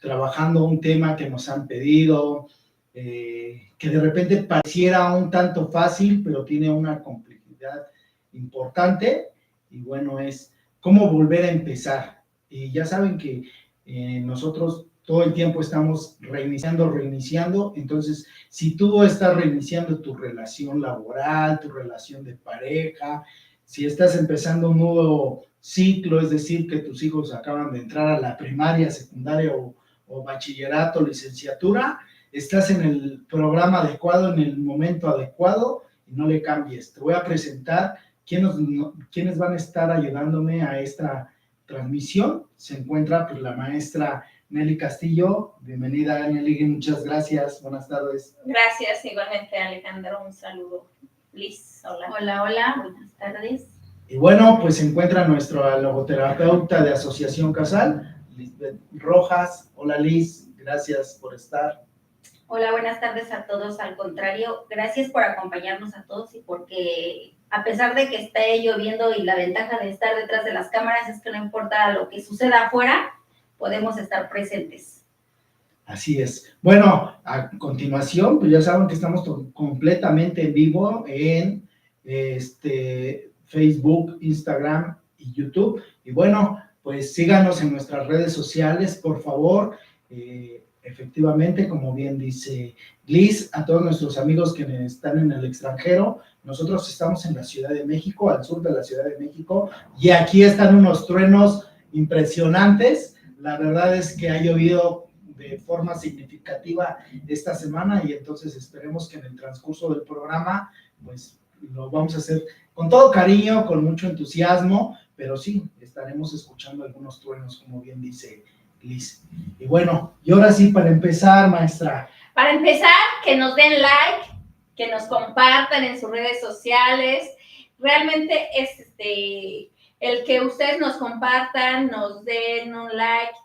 trabajando un tema que nos han pedido, que de repente pareciera un tanto fácil, pero tiene una complejidad importante, y bueno, es cómo volver a empezar. Y ya saben que nosotros todo el tiempo estamos reiniciando, entonces si tú estás reiniciando tu relación laboral, tu relación de pareja, si estás empezando un nuevo ciclo, es decir, que tus hijos acaban de entrar a la primaria, secundaria o bachillerato, licenciatura, estás en el programa adecuado, en el momento adecuado, y no le cambies. Te voy a presentar quiénes van a estar ayudándome a esta transmisión. Se encuentra pues la maestra Nelly Castillo. Bienvenida, Nelly, muchas gracias, buenas tardes. Gracias, igualmente, Alejandro, un saludo. Liz, hola. Hola, hola, buenas tardes. Y bueno, pues se encuentra nuestra logoterapeuta de Asociación Casal, Lisbeth Rojas. Hola, Liz, gracias por estar. Hola, buenas tardes a todos. Al contrario, gracias por acompañarnos a todos y porque a pesar de que esté lloviendo y la ventaja de estar detrás de las cámaras es que no importa lo que suceda afuera, podemos estar presentes. Así es. Bueno, a continuación, pues ya saben que estamos completamente en vivo en Facebook, Instagram y YouTube. Y bueno, pues síganos en nuestras redes sociales, por favor. Efectivamente, como bien dice Liz, a todos nuestros amigos que están en el extranjero, nosotros estamos en la Ciudad de México, al sur de la Ciudad de México, y aquí están unos truenos impresionantes. La verdad es que ha llovido de forma significativa esta semana, y entonces esperemos que en el transcurso del programa, pues lo vamos a hacer con todo cariño, con mucho entusiasmo, pero sí, estaremos escuchando algunos truenos, como bien dice Liz. Y bueno, y ahora sí, para empezar, maestra. Para empezar, que nos den like, que nos compartan en sus redes sociales. Realmente es el que ustedes nos compartan, nos den un like,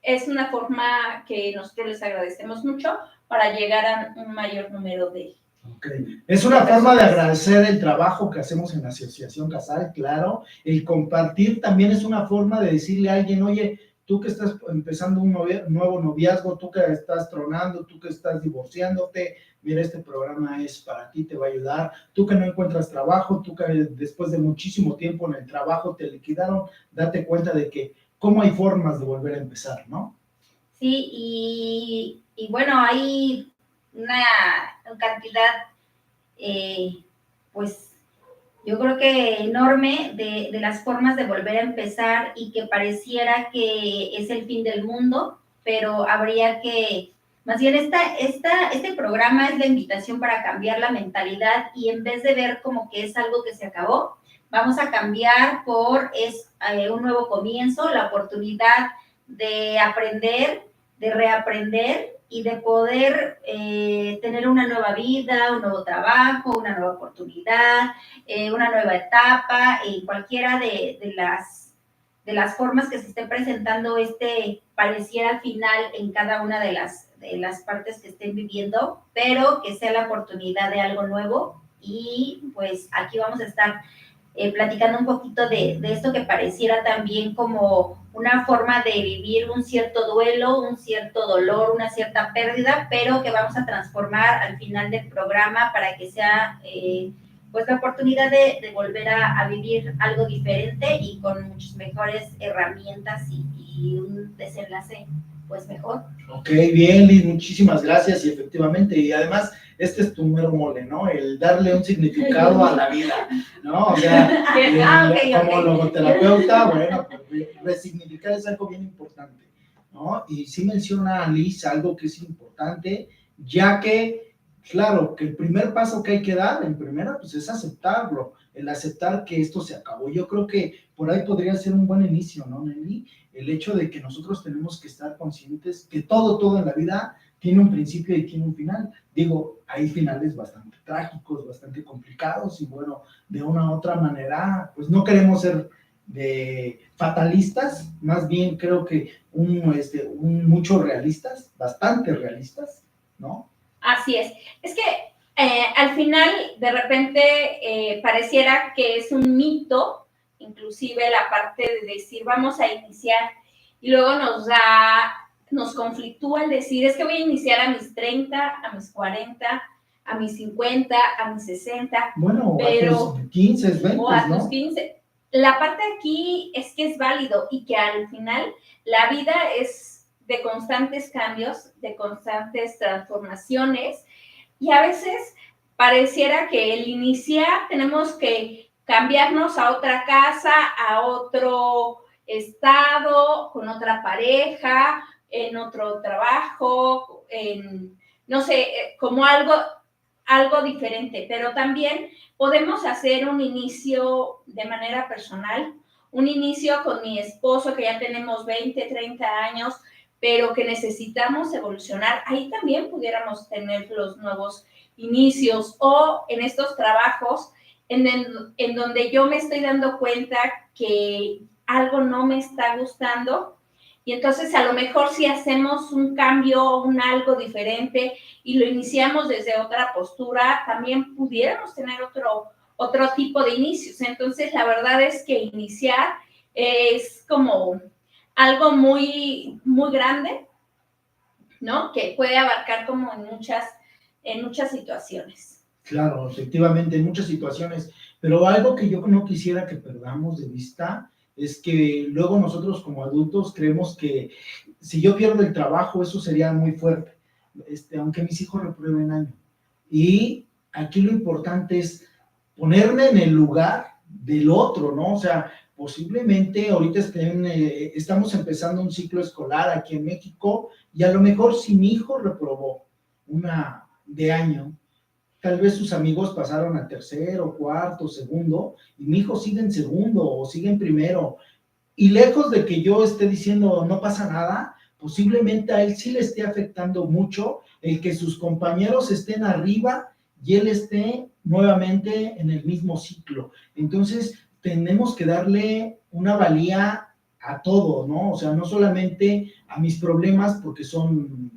es una forma que nosotros les agradecemos mucho para llegar a un mayor número de... Okay. Es una forma de agradecer el trabajo que hacemos en la Asociación Casal, claro. El compartir también es una forma de decirle a alguien, oye, tú que estás empezando un nuevo noviazgo, tú que estás tronando, tú que estás divorciándote, mira, este programa es para ti, te va a ayudar. Tú que no encuentras trabajo, tú que después de muchísimo tiempo en el trabajo te liquidaron, date cuenta de que cómo hay formas de volver a empezar, ¿no? Sí, y bueno, hay una cantidad, pues yo creo que enorme de las formas de volver a empezar y que pareciera que es el fin del mundo, pero habría que, más bien este programa es la invitación para cambiar la mentalidad y en vez de ver como que es algo que se acabó, vamos a cambiar por un nuevo comienzo, la oportunidad de aprender, de reaprender y de poder tener una nueva vida, un nuevo trabajo, una nueva oportunidad, una nueva etapa, cualquiera de las formas que se esté presentando pareciera al final en cada una de las partes que estén viviendo, pero que sea la oportunidad de algo nuevo. Y pues aquí vamos a estar platicando un poquito de esto que pareciera también como una forma de vivir un cierto duelo, un cierto dolor, una cierta pérdida, pero que vamos a transformar al final del programa para que sea pues la oportunidad de volver a vivir algo diferente y con muchas mejores herramientas y un desenlace pues mejor. Ok, bien, Liz, muchísimas gracias, y efectivamente, y además, este es tu mero mole, ¿no? El darle un significado a la vida, ¿no? O sea, como logoterapeuta, bueno, pues resignificar es algo bien importante, ¿no? Y sí menciona Liz algo que es importante, ya que, claro, que el primer paso que hay que dar, en primera, pues es aceptarlo, el aceptar que esto se acabó. Yo creo que por ahí podría ser un buen inicio, ¿no, Nelly? El hecho de que nosotros tenemos que estar conscientes que todo en la vida tiene un principio y tiene un final. Digo, hay finales bastante trágicos, bastante complicados, y bueno, de una u otra manera, pues no queremos ser de fatalistas, más bien creo que mucho realistas, bastante realistas, ¿no? Así es. Es que al final, de repente, pareciera que es un mito, inclusive la parte de decir, vamos a iniciar, y luego nos conflictúa el decir, es que voy a iniciar a mis 30, a mis 40, a mis 50, a mis 60. Bueno, pero, a tus 15, 20, o a ¿no? tus 15. La parte aquí es que es válido y que al final la vida es de constantes cambios, de constantes transformaciones, y a veces pareciera que el iniciar tenemos que cambiarnos a otra casa, a otro estado, con otra pareja, en otro trabajo, no sé, como algo diferente, pero también podemos hacer un inicio de manera personal, un inicio con mi esposo que ya tenemos 20, 30 años, pero que necesitamos evolucionar. Ahí también pudiéramos tener los nuevos inicios, o en estos trabajos en donde yo me estoy dando cuenta que algo no me está gustando, y entonces a lo mejor si hacemos un cambio, un algo diferente y lo iniciamos desde otra postura, también pudiéramos tener otro tipo de inicios. Entonces la verdad es que iniciar es como algo muy, muy grande, ¿no? Que puede abarcar como en muchas situaciones. Claro, efectivamente, en muchas situaciones, pero algo que yo no quisiera que perdamos de vista es que luego nosotros como adultos creemos que si yo pierdo el trabajo, eso sería muy fuerte, aunque mis hijos reprueben año. Y aquí lo importante es ponerme en el lugar del otro, ¿no? O sea, posiblemente ahorita estamos empezando un ciclo escolar aquí en México, y a lo mejor si mi hijo reprobó una de año, tal vez sus amigos pasaron a tercero, cuarto, segundo, y mi hijo sigue en segundo o sigue en primero. Y lejos de que yo esté diciendo no pasa nada, posiblemente a él sí le esté afectando mucho el que sus compañeros estén arriba y él esté nuevamente en el mismo ciclo. Entonces, tenemos que darle una valía a todo, ¿no? O sea, no solamente a mis problemas porque son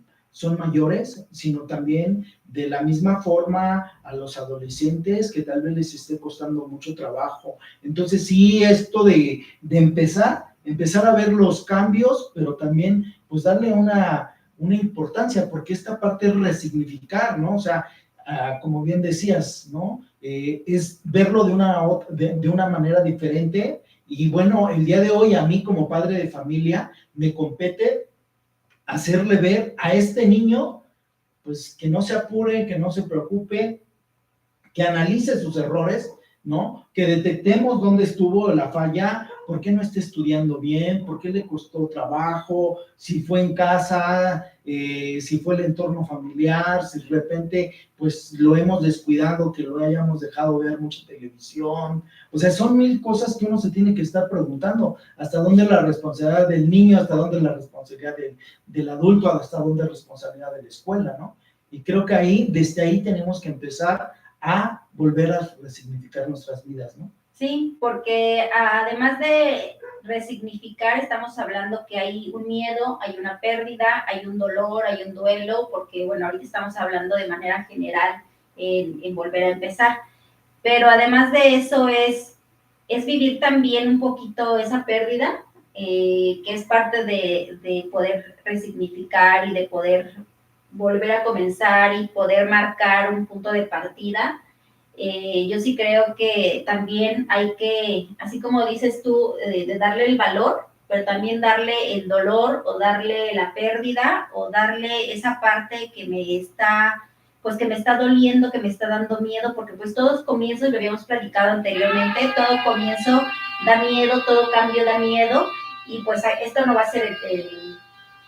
mayores, sino también de la misma forma a los adolescentes que tal vez les esté costando mucho trabajo. Entonces, sí, esto de empezar a ver los cambios, pero también pues darle una importancia, porque esta parte es resignificar, ¿no? O sea, como bien decías, ¿no? Es verlo de una manera diferente. Y bueno, el día de hoy a mí como padre de familia me compete hacerle ver a este niño, pues que no se apure, que no se preocupe, que analice sus errores, ¿no? Que detectemos dónde estuvo la falla, por qué no está estudiando bien, por qué le costó trabajo, si fue en casa, si fue el entorno familiar, si de repente pues lo hemos descuidado, que lo hayamos dejado ver mucha televisión. O sea, son mil cosas que uno se tiene que estar preguntando, hasta dónde es la responsabilidad del niño, hasta dónde es la responsabilidad del adulto, hasta dónde es la responsabilidad de la escuela, ¿no? Y creo que desde ahí tenemos que empezar a volver a resignificar nuestras vidas, ¿no? Sí, porque además de resignificar, estamos hablando que hay un miedo, hay una pérdida, hay un dolor, hay un duelo, porque bueno, ahorita estamos hablando de manera general en volver a empezar. Pero además de eso es vivir también un poquito esa pérdida, que es parte de poder resignificar y de poder volver a comenzar y poder marcar un punto de partida. Yo sí creo que también hay que, así como dices tú, de darle el valor, pero también darle el dolor o darle la pérdida o darle esa parte que me está doliendo, que me está dando miedo, porque pues todos comienzos, lo habíamos platicado anteriormente, todo comienzo da miedo, todo cambio da miedo, y pues esto no va a ser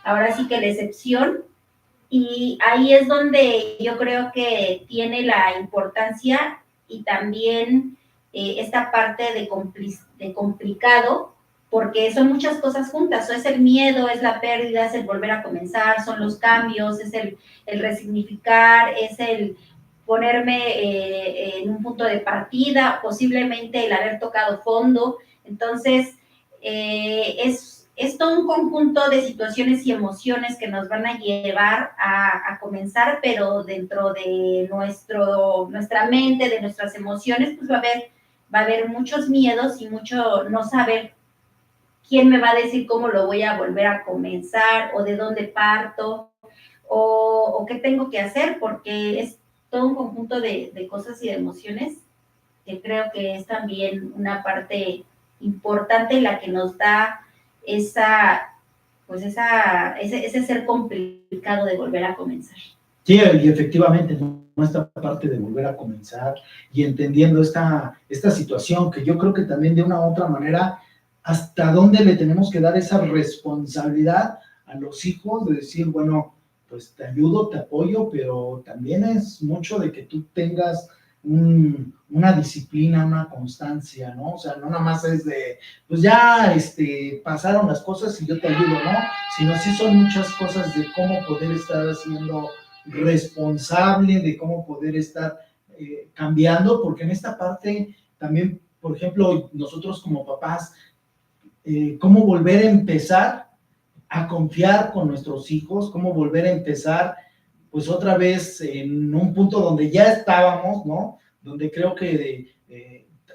ahora sí que la excepción. Y ahí es donde yo creo que tiene la importancia y también esta parte de complicado, porque son muchas cosas juntas. Es el miedo, es la pérdida, es el volver a comenzar, son los cambios, es el resignificar, es el ponerme en un punto de partida, posiblemente el haber tocado fondo. Entonces, es todo un conjunto de situaciones y emociones que nos van a llevar a comenzar, pero dentro de nuestra mente, de nuestras emociones, pues va a haber muchos miedos y mucho no saber ¿quién me va a decir cómo lo voy a volver a comenzar o de dónde parto o qué tengo que hacer? Porque es todo un conjunto de cosas y de emociones que creo que es también una parte importante la que nos da ese ser complicado de volver a comenzar. Sí, y efectivamente, ¿no? Esta parte de volver a comenzar y entendiendo esta situación, que yo creo que también de una u otra manera, hasta dónde le tenemos que dar esa responsabilidad a los hijos de decir, bueno, pues te ayudo, te apoyo, pero también es mucho de que tú tengas una disciplina, una constancia, ¿no? O sea, no nada más es de, pues ya pasaron las cosas y yo te ayudo, ¿no? Sino sí son muchas cosas de cómo poder estar haciendo responsable, de cómo poder estar cambiando, porque en esta parte también, por ejemplo, nosotros como papás, cómo volver a empezar a confiar con nuestros hijos, cómo volver a empezar, pues otra vez en un punto donde ya estábamos, ¿no? Donde creo que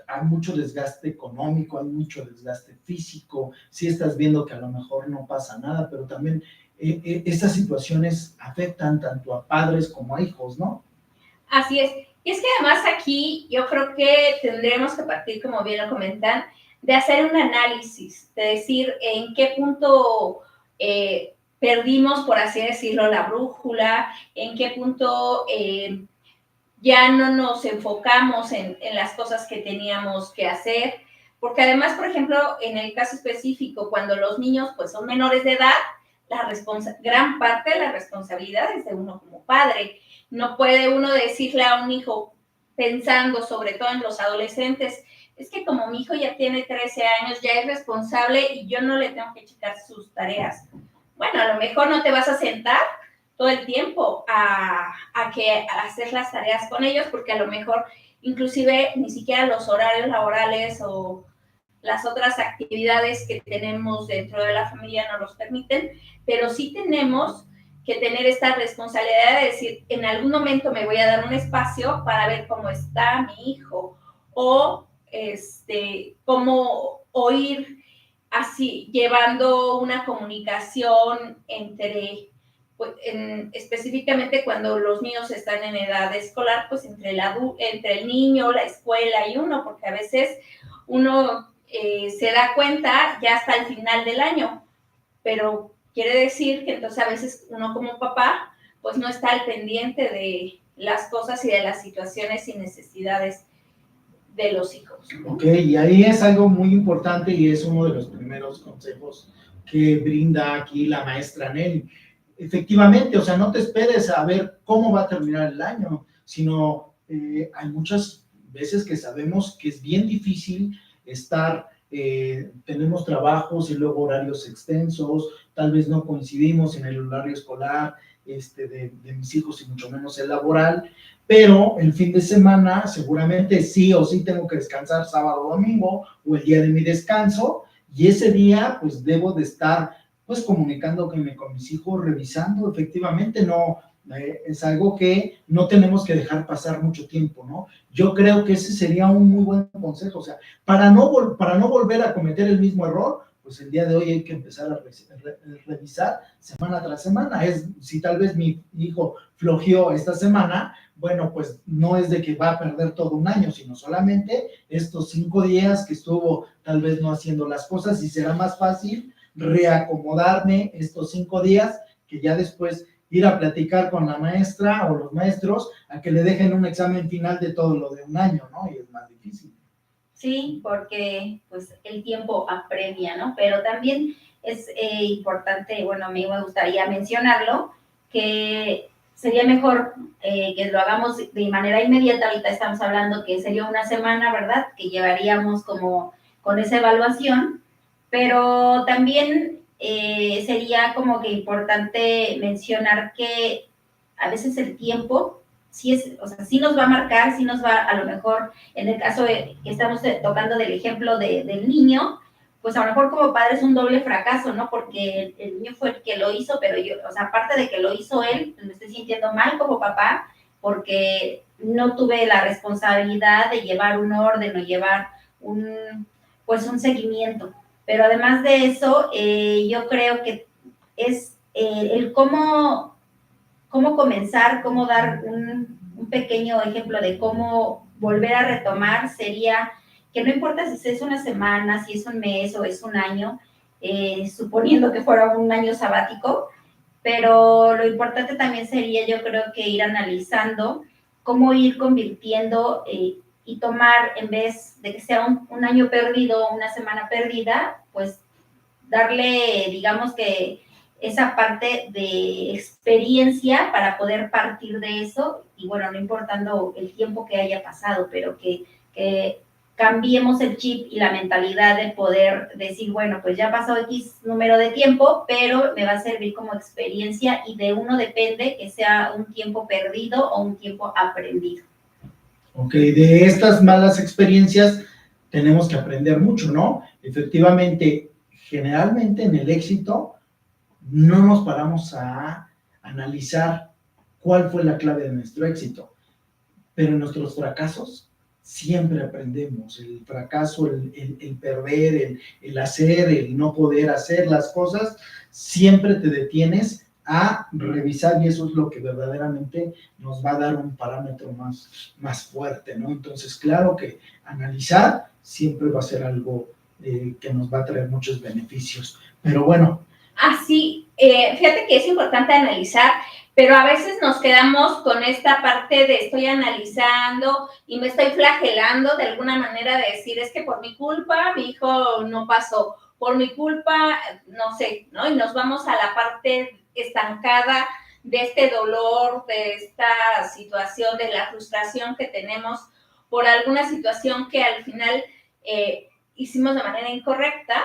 hay mucho desgaste económico, hay mucho desgaste físico, sí estás viendo que a lo mejor no pasa nada, pero también estas situaciones afectan tanto a padres como a hijos, ¿no? Así es. Y es que además aquí yo creo que tendremos que partir, como bien lo comentan, de hacer un análisis, de decir en qué punto perdimos, por así decirlo, la brújula, en qué punto ya no nos enfocamos en las cosas que teníamos que hacer, porque además, por ejemplo, en el caso específico, cuando los niños pues son menores de edad, gran parte de la responsabilidad es de uno como padre. No puede uno decirle a un hijo, pensando sobre todo en los adolescentes, es que como mi hijo ya tiene 13 años, ya es responsable y yo no le tengo que checar sus tareas. Bueno, a lo mejor no te vas a sentar todo el tiempo a hacer las tareas con ellos, porque a lo mejor inclusive ni siquiera los horarios laborales o las otras actividades que tenemos dentro de la familia no los permiten, pero sí tenemos que tener esta responsabilidad de decir, en algún momento me voy a dar un espacio para ver cómo está mi hijo o cómo oír así, llevando una comunicación entre, pues, específicamente cuando los niños están en edad escolar, pues entre el niño, la escuela y uno, porque a veces uno se da cuenta ya hasta el final del año, pero quiere decir que entonces a veces uno como papá pues no está al pendiente de las cosas y de las situaciones y necesidades de los hijos. Ok, y ahí es algo muy importante y es uno de los primeros consejos que brinda aquí la maestra Nelly. Efectivamente, o sea, no te esperes a ver cómo va a terminar el año, sino hay muchas veces que sabemos que es bien difícil estar, tenemos trabajos y luego horarios extensos, tal vez no coincidimos en el horario escolar de mis hijos y mucho menos el laboral, pero el fin de semana seguramente sí o sí tengo que descansar sábado o domingo o el día de mi descanso y ese día pues debo de estar pues comunicándome con mis hijos, revisando, efectivamente no, es algo que no tenemos que dejar pasar mucho tiempo, ¿no? Yo creo que ese sería un muy buen consejo, o sea, para no volver a cometer el mismo error, pues el día de hoy hay que empezar a revisar semana tras semana. Si tal vez mi hijo flojeó esta semana, bueno, pues no es de que va a perder todo un año, sino solamente estos 5 días que estuvo tal vez no haciendo las cosas y será más fácil reacomodarme estos 5 días que ya después ir a platicar con la maestra o los maestros a que le dejen un examen final de todo lo de un año, ¿no? Y es más difícil. Sí, porque pues el tiempo apremia, ¿no? Pero también es importante, bueno, a mí me gustaría mencionarlo, que sería mejor que lo hagamos de manera inmediata. Ahorita estamos hablando que sería una semana, ¿verdad? Que llevaríamos como con esa evaluación, pero también sería como que importante mencionar que a veces el tiempo sí es, o sea, sí nos va a marcar, sí nos va, a lo mejor, en el caso de, que estamos tocando del ejemplo del niño, pues a lo mejor como padre es un doble fracaso, ¿no? Porque el niño fue el que lo hizo, pero yo, o sea, aparte de que lo hizo él, me estoy sintiendo mal como papá, porque no tuve la responsabilidad de llevar un orden o llevar un seguimiento. Pero además de eso, yo creo que es el cómo comenzar, cómo dar un pequeño ejemplo de cómo volver a retomar sería que no importa si es una semana, si es un mes o es un año, suponiendo que fuera un año sabático, pero lo importante también sería, yo creo, que ir analizando cómo ir convirtiendo y tomar, en vez de que sea un año perdido, una semana perdida, pues darle, digamos que esa parte de experiencia para poder partir de eso, y bueno, no importando el tiempo que haya pasado, pero que cambiemos el chip y la mentalidad de poder decir, bueno, pues ya pasó X número de tiempo, pero me va a servir como experiencia y de uno depende que sea un tiempo perdido o un tiempo aprendido. Ok, de estas malas experiencias tenemos que aprender mucho, ¿no? Efectivamente, generalmente en el éxito no nos paramos a analizar cuál fue la clave de nuestro éxito, pero en nuestros fracasos siempre aprendemos. El fracaso, el perder, el hacer, el no poder hacer las cosas, siempre te detienes a revisar y eso es lo que verdaderamente nos va a dar un parámetro más fuerte, ¿no? Entonces, claro que analizar siempre va a ser algo que nos va a traer muchos beneficios. Pero bueno. Así, fíjate que es importante analizar, pero a veces nos quedamos con esta parte de estoy analizando y me estoy flagelando de alguna manera de decir, es que por mi culpa mi hijo no pasó, por mi culpa, no sé, ¿no? Y nos vamos a la parte estancada de este dolor, de esta situación, de la frustración que tenemos por alguna situación que al final hicimos de manera incorrecta.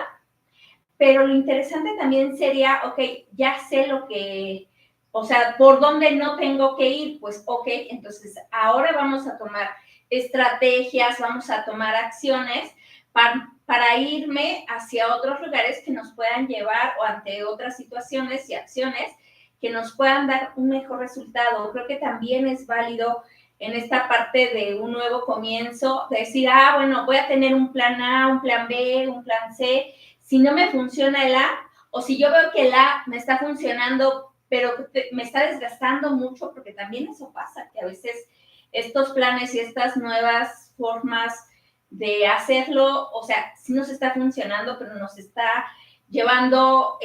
Pero lo interesante también sería, ok, ya sé lo que, o sea, por dónde no tengo que ir, pues ok, entonces ahora vamos a tomar estrategias, vamos a tomar acciones para irme hacia otros lugares que nos puedan llevar o ante otras situaciones y acciones que nos puedan dar un mejor resultado. Creo que también es válido en esta parte de un nuevo comienzo, decir, bueno, voy a tener un plan A, un plan B, un plan C. Si no me funciona el A, o si yo veo que el A me está funcionando, pero me está desgastando mucho, porque también eso pasa, que a veces estos planes y estas nuevas formas de hacerlo, o sea, sí nos está funcionando, pero nos está llevando,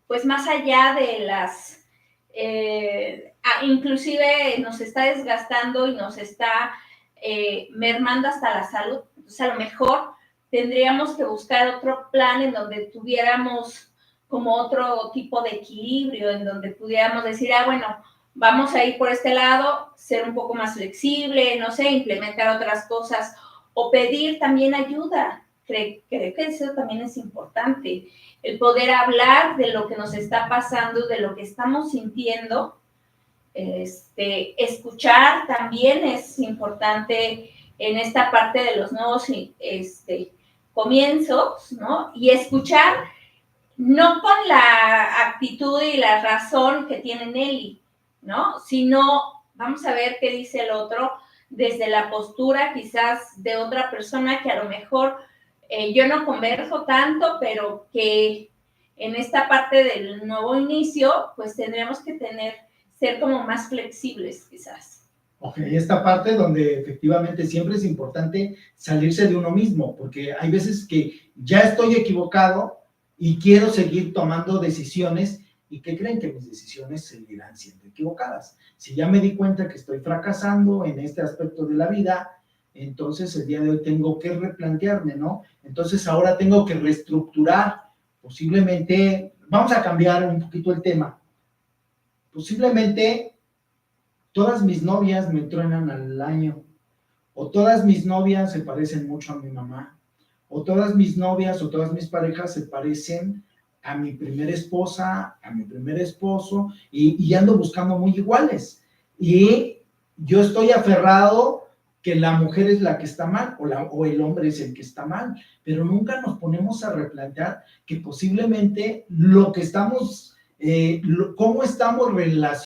pues más allá de las, inclusive nos está desgastando y nos está mermando hasta la salud. Entonces, a lo mejor tendríamos que buscar otro plan en donde tuviéramos como otro tipo de equilibrio, en donde pudiéramos decir, bueno, vamos a ir por este lado, ser un poco más flexible, no sé, implementar otras cosas o pedir también ayuda. Creo que eso también es importante, el poder hablar de lo que nos está pasando, de lo que estamos sintiendo. Escuchar también es importante en esta parte de los nuevos comienzos, ¿no? Y escuchar no con la actitud y la razón que tiene Nelly, ¿no? Sino vamos a ver qué dice el otro desde la postura quizás de otra persona que a lo mejor yo no converso tanto, pero que en esta parte del nuevo inicio, pues tendremos que ser como más flexibles quizás. Ok, esta parte donde efectivamente siempre es importante salirse de uno mismo, porque hay veces que ya estoy equivocado y quiero seguir tomando decisiones y que creen que mis decisiones seguirán siendo equivocadas. Si ya me di cuenta que estoy fracasando en este aspecto de la vida, entonces el día de hoy tengo que replantearme, ¿no? Entonces ahora tengo que reestructurar, posiblemente, vamos a cambiar un poquito el tema, posiblemente todas mis novias me truenan al año, o todas mis novias se parecen mucho a mi mamá, o todas mis novias o todas mis parejas se parecen a mi primera esposa, a mi primer esposo, y ando buscando muy iguales. Y yo estoy aferrado que la mujer es la que está mal, o el hombre es el que está mal, pero nunca nos ponemos a replantear que posiblemente lo que estamos, cómo estamos relacionados